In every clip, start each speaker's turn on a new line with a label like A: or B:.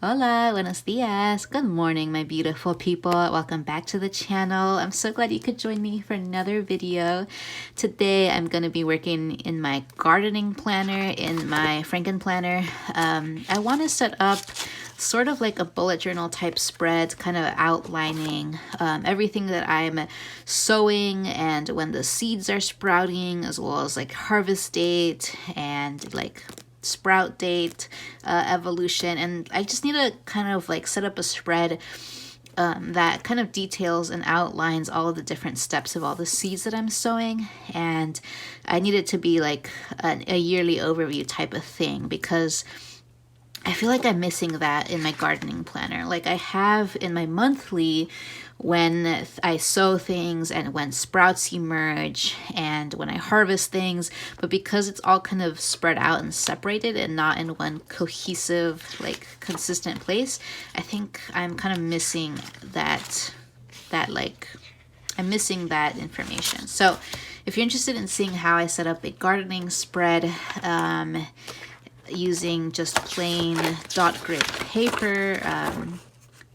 A: Hola, buenos dias. Good morning, my beautiful people. Welcome back to the channel. I'm so glad you could join me for another video. Today, I'm going to be working in my gardening planner, in my Franken planner. I want to set up sort of like a bullet journal type spread, kind of outlining everything that I'm sowing and when the seeds are sprouting, as well as like harvest date and like sprout date, evolution. And I just need to kind of like set up a spread that kind of details and outlines all of the different steps of all the seeds that I'm sowing. And I need it to be like a yearly overview type of thing, because I feel like I'm missing that in my gardening planner. Like I have in my monthly, when I sow things and when sprouts emerge and when I harvest things, but because it's all kind of spread out and separated and not in one cohesive, like consistent place, I think I'm kind of missing I'm missing that information. So if you're interested in seeing how I set up a gardening spread, using just plain dot grid paper,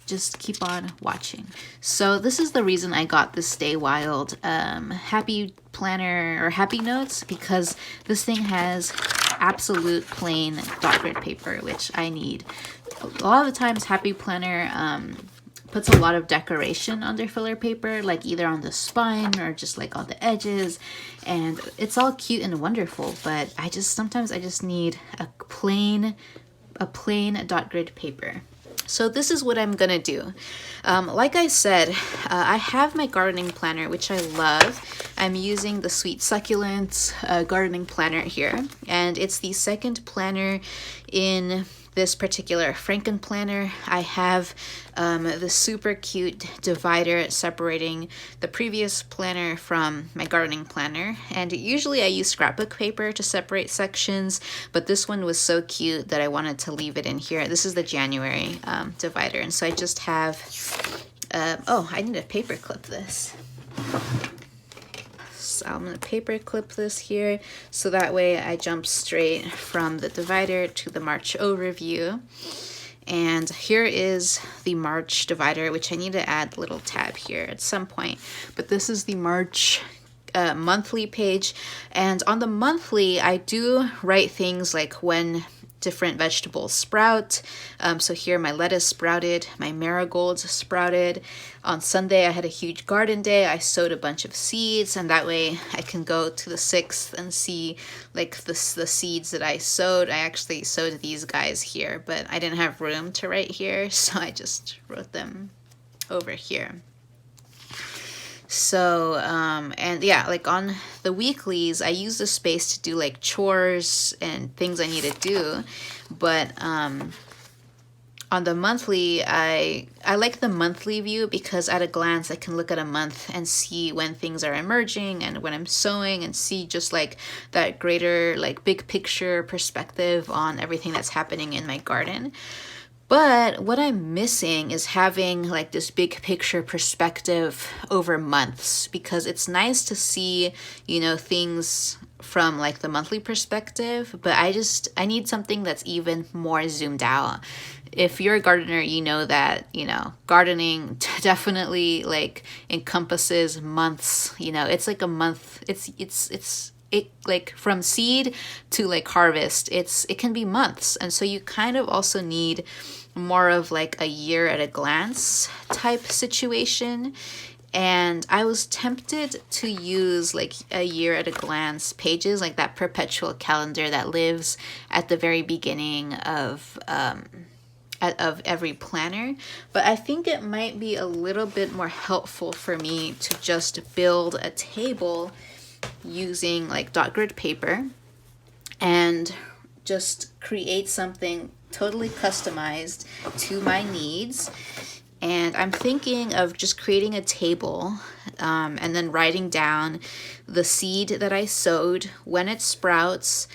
A: just keep on watching. So this is the reason I got this Stay Wild happy planner or happy notes, because this thing has absolute plain dot grid paper, which I need. A lot of the times happy planner puts a lot of decoration on their filler paper, like either on the spine or just like on the edges, and it's all cute and wonderful, but sometimes I just need a plain dot grid paper. So this is what I'm gonna do. Like I said, I have my gardening planner, which I love. I'm using the Sweet Succulents gardening planner here, and it's the second planner in this particular Franken planner. I have the super cute divider separating the previous planner from my gardening planner, and usually I use scrapbook paper to separate sections, but this one was so cute that I wanted to leave it in here. This is the January divider, and so I just have oh, I need to paper clip this. So I'm going to paper clip this here, so that way I jump straight from the divider to the March overview. And here is the March divider, which I need to add a little tab here at some point. But this is the March monthly page. And on the monthly, I do write things like when different vegetables sprout. So here my lettuce sprouted, my marigolds sprouted. On Sunday I had a huge garden day. I sowed a bunch of seeds, and that way I can go to the 6th and see like the seeds that I sowed. I actually sowed these guys here, but I didn't have room to write here, so I just wrote them over here. So, and yeah, like on the weeklies, I use the space to do like chores and things I need to do. But on the monthly, I like the monthly view, because at a glance, I can look at a month and see when things are emerging and when I'm sowing, and see just like that greater, like big picture perspective on everything that's happening in my garden. But what I'm missing is having like this big picture perspective over months, because it's nice to see, you know, things from like the monthly perspective, but I need something that's even more zoomed out. If you're a gardener, you know that, you know, gardening definitely like encompasses months. You know, it's like a month, it like from seed to like harvest, it can be months. And so you kind of also need more of like a year at a glance type situation. And I was tempted to use like a year at a glance pages, like that perpetual calendar that lives at the very beginning of every planner. But I think it might be a little bit more helpful for me to just build a table using like dot grid paper and just create something totally customized to my needs. And I'm thinking of just creating a table and then writing down the seed that I sowed, when it sprouts,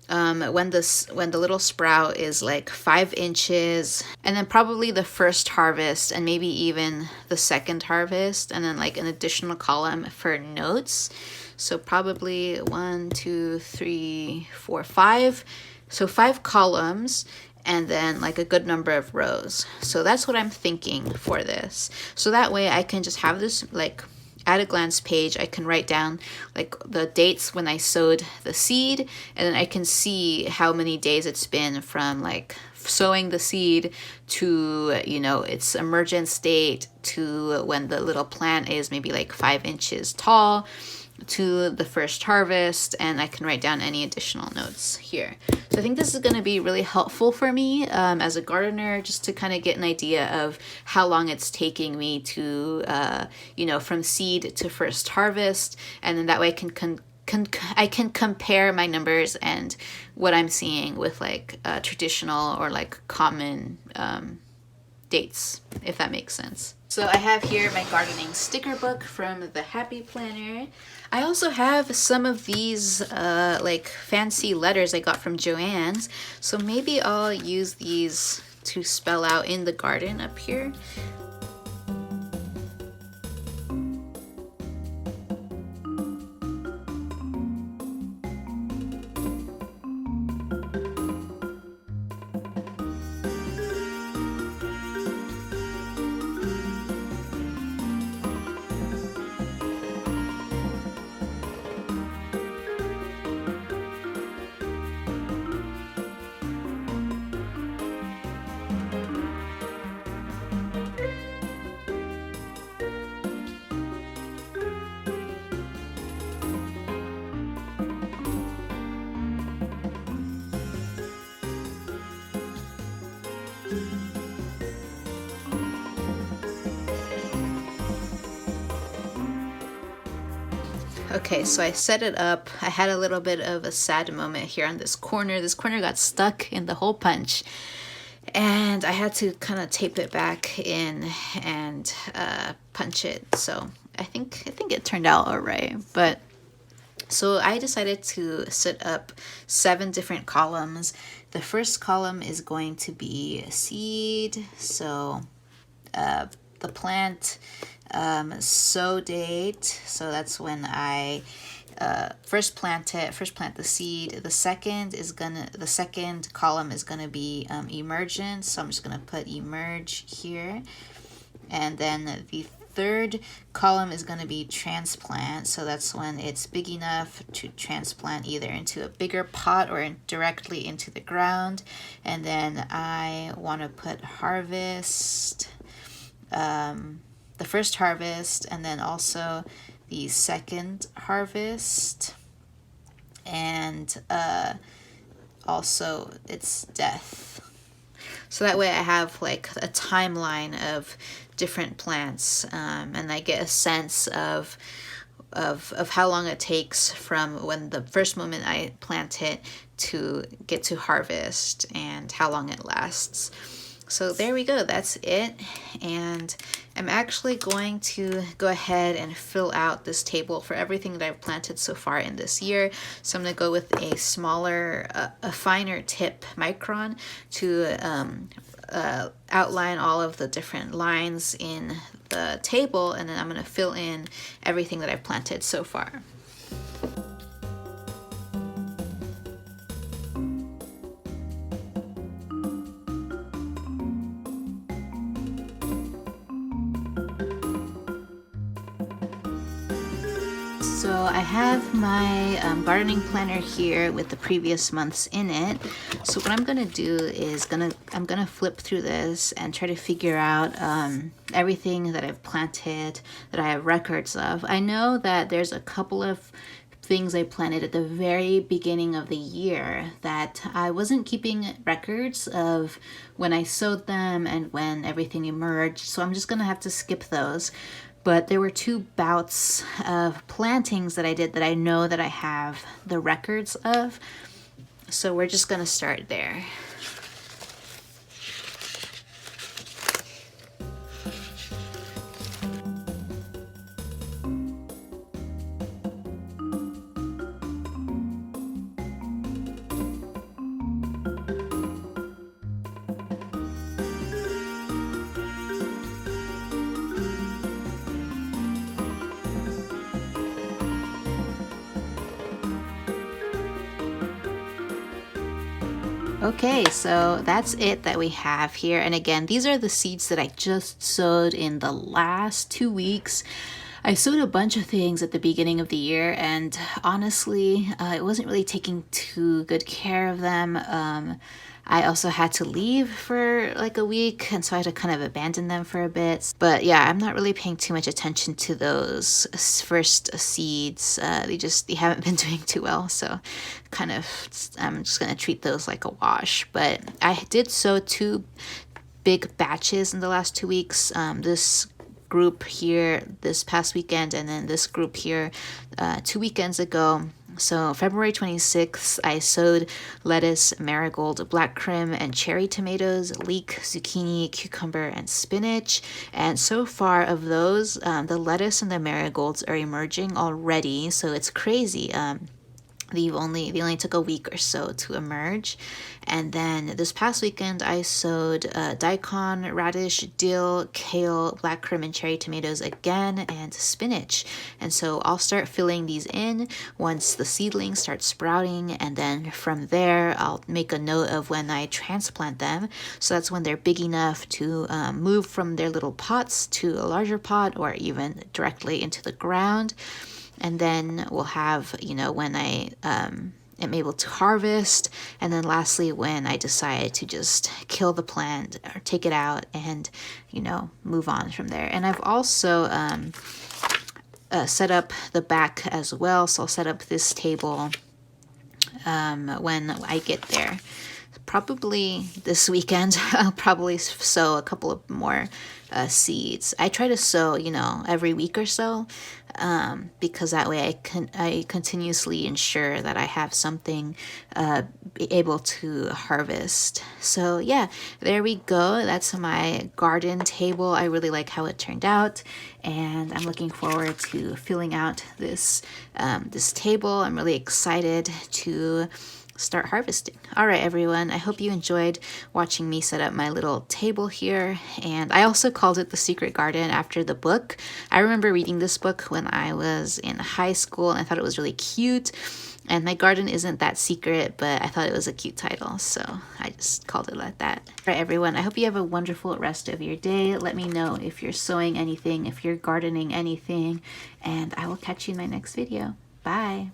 A: when the little sprout is like 5 inches, and then probably the first harvest and maybe even the second harvest, and then like an additional column for notes. So probably 1, 2, 3, 4, 5. So 5 columns. and then like a good number of rows. So that's what I'm thinking for this. So that way I can just have this like at a glance page. I can write down like the dates when I sowed the seed, and then I can see how many days it's been from like sowing the seed to, you know, its emergent state, to when the little plant is maybe like 5 inches tall, to the first harvest, and I can write down any additional notes here. So I think this is going to be really helpful for me as a gardener, just to kind of get an idea of how long it's taking me to, you know, from seed to first harvest, and then that way I can compare my numbers and what I'm seeing with like traditional or like common dates, if that makes sense. So I have here my gardening sticker book from the Happy Planner. I also have some of these like fancy letters I got from Joann's. So maybe I'll use these to spell out in the garden up here. Okay, so I set it up. I had a little bit of a sad moment here on this corner. This corner got stuck in the hole punch, and I had to kind of tape it back in and punch it. So I think it turned out all right. But so I decided to set up 7 different columns. The first column is going to be seed. So the plant sow date, so that's when I first plant the seed. The second column is gonna be emergence, so I'm just gonna put emerge here. And then the third column is going to be transplant, so that's when it's big enough to transplant either into a bigger pot or directly into the ground. And then I want to put harvest, the first harvest, and then also the second harvest, and also its death. So that way I have like a timeline of different plants, and I get a sense of how long it takes from when the first moment I plant it to get to harvest, and how long it lasts. So there we go, that's it. And I'm actually going to go ahead and fill out this table for everything that I've planted so far in this year. So I'm going to go with a smaller, a finer tip micron to outline all of the different lines in the table, and then I'm going to fill in everything that I've planted so far. So I have my gardening planner here with the previous months in it. So what I'm gonna do is I'm gonna flip through this and try to figure out everything that I've planted that I have records of. I know that there's a couple of things I planted at the very beginning of the year that I wasn't keeping records of when I sowed them and when everything emerged. So I'm just gonna have to skip those. But there were 2 bouts of plantings that I did that I know that I have the records of. So we're just gonna start there. Okay, so that's it that we have here. And again, these are the seeds that I just sowed in the last 2 weeks. I sowed a bunch of things at the beginning of the year, and honestly, I wasn't really taking too good care of them. I also had to leave for like a week, and so I had to kind of abandon them for a bit. But yeah, I'm not really paying too much attention to those first seeds. They haven't been doing too well, so kind of I'm just gonna treat those like a wash. But I did sow 2 big batches in the last 2 weeks. This group here this past weekend, and then this group here 2 weekends ago. So February 26th, I sowed lettuce, marigold, black crim, and cherry tomatoes, leek, zucchini, cucumber, and spinach. And so far of those, the lettuce and the marigolds are emerging already, so it's crazy. They only took a week or so to emerge. And then this past weekend I sowed daikon, radish, dill, kale, black crim, and cherry tomatoes again, and spinach. And so I'll start filling these in once the seedlings start sprouting, and then from there I'll make a note of when I transplant them. So that's when they're big enough to move from their little pots to a larger pot, or even directly into the ground. And then we'll have, when I am able to harvest. And then lastly, when I decide to just kill the plant or take it out and, move on from there. And I've also set up the back as well. So I'll set up this table when I get there. Probably this weekend, I'll probably sow a couple of more seeds. I try to sow, every week or so, because that way I continuously ensure that I have something able to harvest. So yeah, there we go. That's my garden table. I really like how it turned out, and I'm looking forward to filling out this table. I'm really excited to start harvesting. All right, everyone, I hope you enjoyed watching me set up my little table here. And I also called it The Secret Garden after the book. I remember reading this book when I was in high school, and I thought it was really cute. And my garden isn't that secret, but I thought it was a cute title, so I just called it like that. All right, everyone, I hope you have a wonderful rest of your day. Let me know if you're sowing anything, if you're gardening anything, and I will catch you in my next video. Bye.